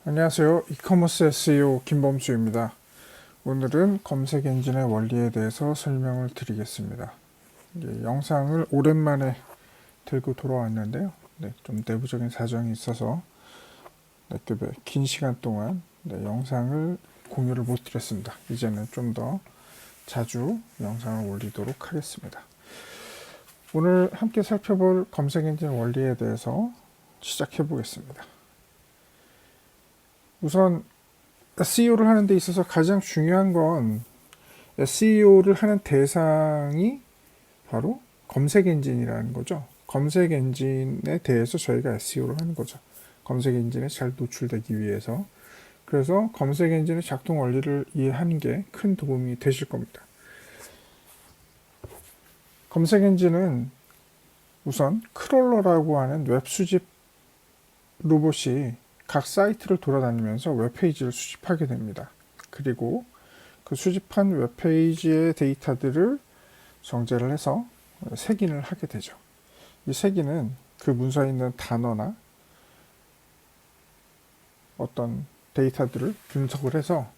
안녕하세요. 이커머스 SEO 김범수입니다. 오늘은 검색 엔진의 원리에 대해서 설명을 드리겠습니다. 영상을 오랜만에 들고 돌아왔는데요. 좀 내부적인 사정이 있어서 꽤 긴 시간 동안 영상을 공유를 못 드렸습니다. 이제는 좀 더 자주 영상을 올리도록 하겠습니다. 오늘 함께 살펴볼 검색 엔진 원리에 대해서 시작해 보겠습니다. 우선 SEO를 하는 데 있어서 가장 중요한 건 SEO를 하는 대상이 바로 검색 엔진이라는 거죠. 검색 엔진에 대해서 저희가 SEO를 하는 거죠. 검색 엔진에 잘 노출되기 위해서. 그래서 검색 엔진의 작동 원리를 이해하는 게 큰 도움이 되실 겁니다. 검색 엔진은 우선 크롤러라고 하는 웹 수집 로봇이 각 사이트를 돌아다니면서 웹페이지를 수집하게 됩니다. 그리고 그 수집한 웹페이지의 데이터들을 정제를 해서 색인을 하게 되죠. 이 색인은 그 문서에 있는 단어나 어떤 데이터들을 분석을 해서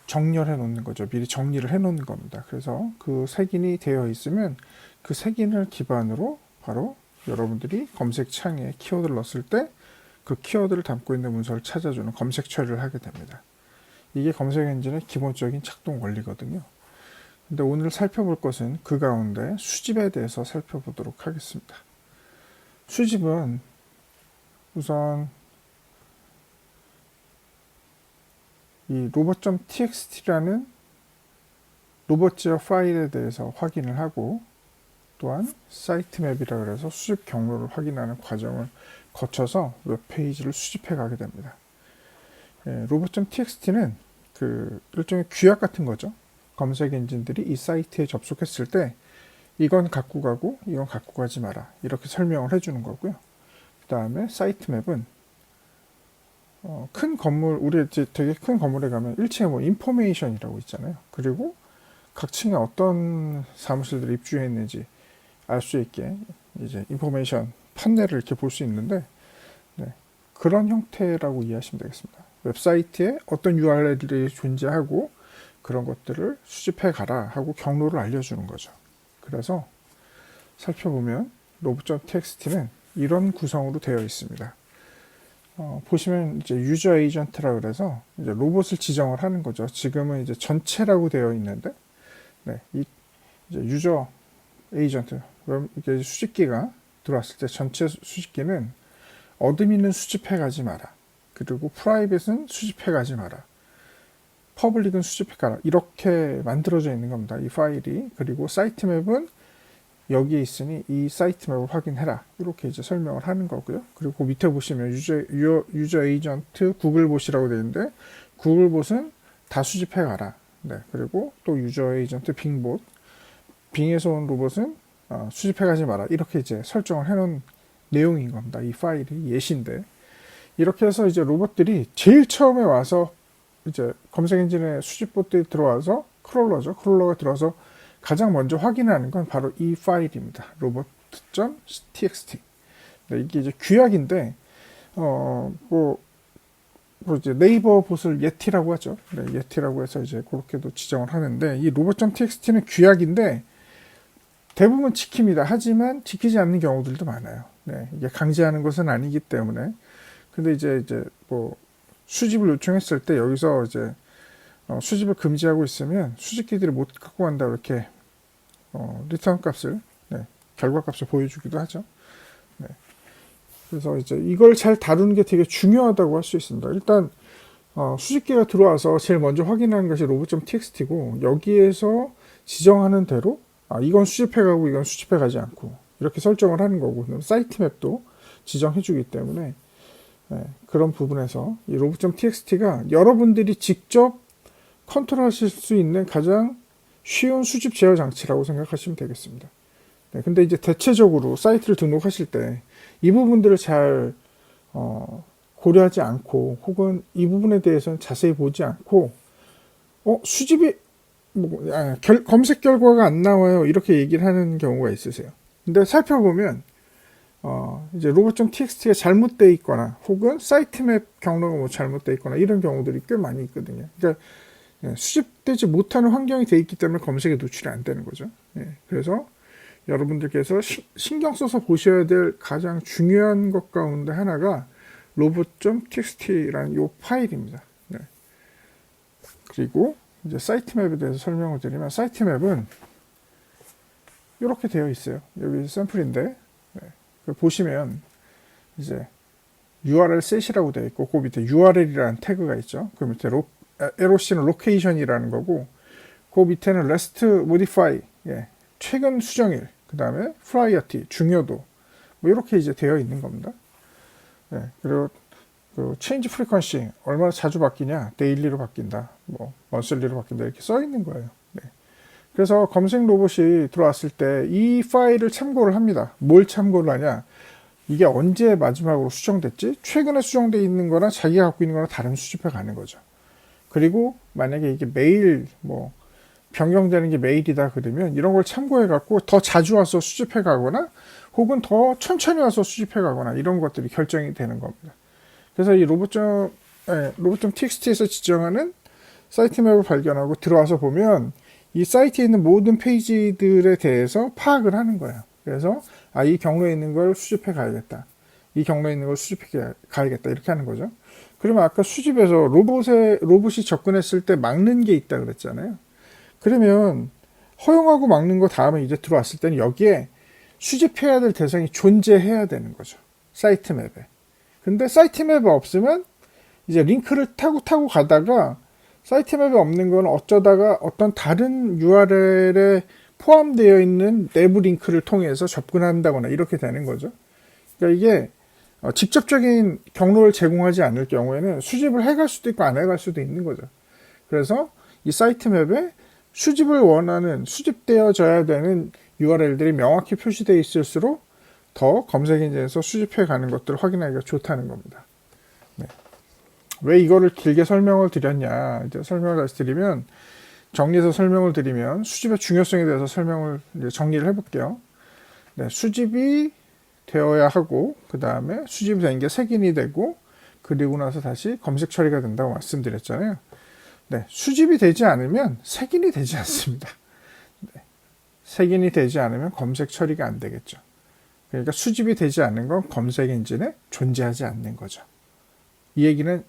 정렬해 놓는 거죠. 미리 정리를 해 놓는 겁니다. 그래서 그 색인이 되어 있으면 그 색인을 기반으로 바로 여러분들이 검색창에 키워드를 넣었을 때 그 키워드를 담고 있는 문서를 찾아주는 검색 처리를 하게 됩니다. 이게 검색 엔진의 기본적인 작동 원리거든요. 근데 오늘 살펴볼 것은 그 가운데 수집에 대해서 살펴보도록 하겠습니다. 수집은 우선 이 robot.txt라는 로봇지어 파일에 대해서 확인을 하고 또한 사이트맵이라 그래서 수집 경로를 확인하는 과정을 거쳐서 웹페이지를 수집해 가게 됩니다. robot.txt는 그 일종의 규약 같은 거죠. 검색 엔진들이 이 사이트에 접속했을 때 이건 갖고 가고 이건 갖고 가지 마라 이렇게 설명을 해주는 거고요. 그 다음에 사이트맵은 큰 건물, 우리 이제 되게 큰 건물에 가면 1층에 뭐 인포메이션이라고 있잖아요. 그리고 각 층에 어떤 사무실들이 입주했는지 알 수 있게 이제 인포메이션 판넬을 이렇게 볼 수 있는데 그런 형태라고 이해하시면 되겠습니다. 웹사이트에 어떤 URL들이 존재하고 그런 것들을 수집해 가라 하고 경로를 알려주는 거죠. 그래서 살펴보면 robo.txt는 이런 구성으로 되어 있습니다. 보시면 이제 유저 에이전트라 그래서 이제 로봇을 지정을 하는 거죠. 지금은 이제 전체라고 되어 있는데, 이 이제 유저 에이전트, 이게 수집기가 들어왔을 때 전체 수집기는 어드민은 수집해 가지 마라. 그리고 프라이빗은 수집해 가지 마라. 퍼블릭은 수집해 가라. 이렇게 만들어져 있는 겁니다. 이 파일이. 그리고 사이트맵은 여기에 있으니 이 사이트맵을 확인해라. 이렇게 이제 설명을 하는 거고요. 그리고 그 밑에 보시면 유저 에이전트 구글봇이라고 되어 있는데 구글봇은 다 수집해 가라. 그리고 또 유저 에이전트 빙봇. 빙에서 온 로봇은 수집해 가지 마라. 이렇게 이제 설정을 해 놓은 내용인 겁니다. 이 파일이 예시인데. 이렇게 해서 이제 로봇들이 제일 처음에 와서 이제 검색 엔진에 수집봇들이 들어와서 크롤러죠. 크롤러가 들어와서 가장 먼저 확인하는 건 바로 이 파일입니다. robot.txt. 이게 이제 규약인데, 이제 네이버 봇을 예티라고 하죠. 예티라고 해서 이제 그렇게도 지정을 하는데, 이 robot.txt는 규약인데, 대부분 지킵니다. 하지만 지키지 않는 경우들도 많아요. 이게 강제하는 것은 아니기 때문에. 근데 이제 수집을 요청했을 때 여기서 이제 수집을 금지하고 있으면 수집기들이 못 갖고 간다 이렇게 리턴 값을 결과 값을 보여주기도 하죠. 그래서 이제 이걸 잘 다루는 게 되게 중요하다고 할 수 있습니다. 일단 수집기가 들어와서 제일 먼저 확인하는 것이 robo.txt고 여기에서 지정하는 대로 이건 수집해가고 이건 수집해가지 않고 이렇게 설정을 하는 거고 사이트맵도 지정해주기 때문에 그런 부분에서 이 robo.txt가 여러분들이 직접 컨트롤하실 수 있는 가장 쉬운 수집 제어 장치라고 생각하시면 되겠습니다. 근데 이제 대체적으로 사이트를 등록하실 때 이 부분들을 잘 고려하지 않고 혹은 이 부분에 대해서는 자세히 보지 않고 수집이 검색 결과가 안 나와요 이렇게 얘기를 하는 경우가 있으세요. 근데 살펴보면 이제 로봇.txt가 잘못되어 있거나 혹은 사이트맵 경로가 뭐 잘못되어 있거나 이런 경우들이 꽤 많이 있거든요. 그러니까 수집되지 못하는 환경이 되어 있기 때문에 검색에 노출이 안 되는 거죠. 그래서 여러분들께서 신경 써서 보셔야 될 가장 중요한 것 가운데 하나가 로봇.txt라는 이 파일입니다. 그리고 이제 사이트맵에 대해서 설명을 드리면, 사이트맵은 이렇게 되어 있어요. 여기 샘플인데 보시면 이제 URL set이라고 되어 있고 그 밑에 URL이라는 태그가 있죠. 그 밑에 LOC는 location이라는 거고 그 밑에는 last modify, 최근 수정일, 그 다음에 priority, 중요도, 뭐 이렇게 이제 되어 있는 겁니다. 그리고 그 change frequency, 얼마나 자주 바뀌냐, 데일리로 바뀐다, 뭐 monthly로 바뀐다, 이렇게 써 있는 거예요. 그래서 검색 로봇이 들어왔을 때 이 파일을 참고를 합니다. 뭘 참고를 하냐, 이게 언제 마지막으로 수정됐지, 최근에 수정되어 있는 거나 자기가 갖고 있는 거나 다른 수집해 가는 거죠. 그리고 만약에 이게 매일 뭐 변경되는 게 매일이다 그러면 이런 걸 참고해 갖고 더 자주 와서 수집해 가거나 혹은 더 천천히 와서 수집해 가거나 이런 것들이 결정이 되는 겁니다. 그래서 이 로봇.txt에서 지정하는 사이트맵을 발견하고 들어와서 보면 이 사이트에 있는 모든 페이지들에 대해서 파악을 하는 거예요. 그래서 이 경로에 있는 걸 수집해 가야겠다, 이 경로에 있는 걸 수집해 가야겠다, 이렇게 하는 거죠. 그러면 아까 수집에서 로봇이 접근했을 때 막는 게 있다 그랬잖아요. 그러면 허용하고 막는 거 다음에 이제 들어왔을 때는 여기에 수집해야 될 대상이 존재해야 되는 거죠. 사이트맵에. 근데 사이트맵이 없으면 이제 링크를 타고 가다가 사이트맵에 없는 건 어쩌다가 어떤 다른 URL에 포함되어 있는 내부 링크를 통해서 접근한다거나 이렇게 되는 거죠. 그러니까 이게 직접적인 경로를 제공하지 않을 경우에는 수집을 해갈 수도 있고 안 해갈 수도 있는 거죠. 그래서 이 사이트맵에 수집을 원하는, 수집되어져야 되는 URL들이 명확히 표시되어 있을수록 더 검색 엔진에서 수집해 가는 것들을 확인하기가 좋다는 겁니다. 왜 이거를 길게 설명을 드렸냐, 이제 설명을 다시 드리면, 정리해서 설명을 드리면 수집의 중요성에 대해서 정리를 해볼게요. 수집이 되어야 하고 그 다음에 수집이 된 게 색인이 되고 그리고 나서 다시 검색 처리가 된다고 말씀드렸잖아요. 수집이 되지 않으면 색인이 되지 않습니다. 색인이 되지 않으면 검색 처리가 안 되겠죠. 그러니까 수집이 되지 않는 건 검색 엔진에 존재하지 않는 거죠. 이 얘기는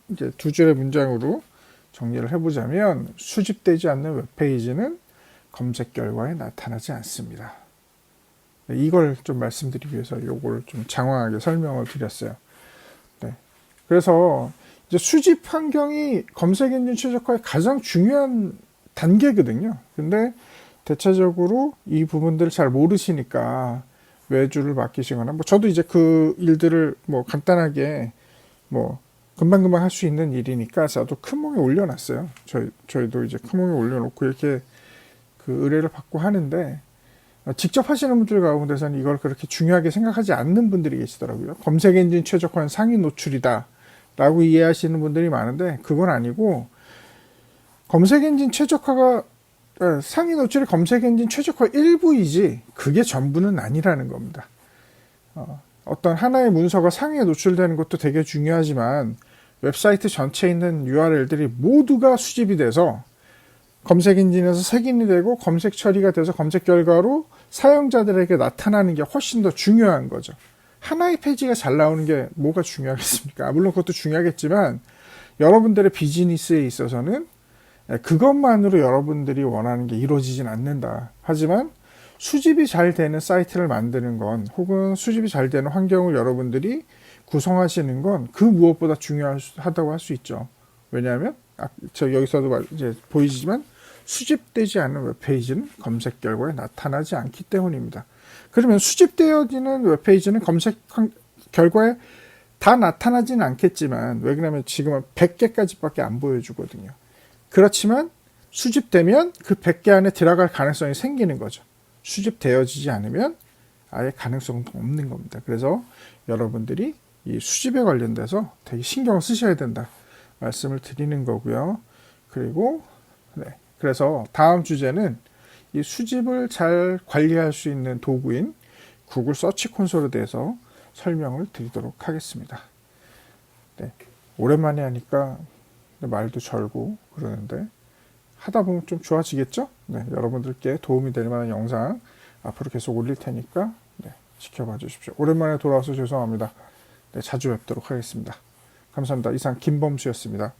이제 두 줄의 문장으로 정리를 해보자면, 수집되지 않는 웹페이지는 검색 결과에 나타나지 않습니다. 이걸 좀 말씀드리기 위해서 이걸 좀 장황하게 설명을 드렸어요. 그래서 이제 수집 환경이 검색 엔진 최적화의 가장 중요한 단계거든요. 근데 대체적으로 이 부분들을 잘 모르시니까 외주를 맡기시거나, 뭐 저도 이제 그 일들을 뭐 간단하게 뭐 금방금방 할 수 있는 일이니까 저도 큰몽에 올려놨어요. 저희도 이제 큰몽에 올려놓고 이렇게 그 의뢰를 받고 하는데, 직접 하시는 분들 가운데서는 이걸 그렇게 중요하게 생각하지 않는 분들이 계시더라고요. 검색 엔진 최적화는 상위 노출이다 라고 이해하시는 분들이 많은데, 그건 아니고, 검색 엔진 최적화가 상위 노출이 검색 엔진 최적화 일부이지 그게 전부는 아니라는 겁니다. 어떤 하나의 문서가 상위에 노출되는 것도 되게 중요하지만 웹사이트 전체에 있는 URL들이 모두가 수집이 돼서 검색 엔진에서 색인이 되고 검색 처리가 돼서 검색 결과로 사용자들에게 나타나는 게 훨씬 더 중요한 거죠. 하나의 페이지가 잘 나오는 게 뭐가 중요하겠습니까? 물론 그것도 중요하겠지만 여러분들의 비즈니스에 있어서는 그것만으로 여러분들이 원하는 게 이루어지진 않는다. 하지만 수집이 잘 되는 사이트를 만드는 건, 혹은 수집이 잘 되는 환경을 여러분들이 구성하시는 건 그 무엇보다 중요하다고 할 수 있죠. 왜냐하면 여기서도 이제 보이지만 수집되지 않은 웹페이지는 검색 결과에 나타나지 않기 때문입니다. 그러면 수집되어지는 웹페이지는 검색 결과에 다 나타나지는 않겠지만, 왜 그러냐면 지금은 100개까지밖에 안 보여주거든요. 그렇지만 수집되면 그 100개 안에 들어갈 가능성이 생기는 거죠. 수집되어지지 않으면 아예 가능성도 없는 겁니다. 그래서 여러분들이 이 수집에 관련돼서 되게 신경을 쓰셔야 된다 말씀을 드리는 거고요. 그리고 그래서 다음 주제는 이 수집을 잘 관리할 수 있는 도구인 구글 서치 콘솔에 대해서 설명을 드리도록 하겠습니다. 네, 오랜만에 하니까 말도 절고 그러는데 하다 보면 좀 좋아지겠죠? 네, 여러분들께 도움이 될 만한 영상 앞으로 계속 올릴 테니까 네, 지켜봐 주십시오. 오랜만에 돌아와서 죄송합니다. 네, 자주 뵙도록 하겠습니다. 감사합니다. 이상 김범수였습니다.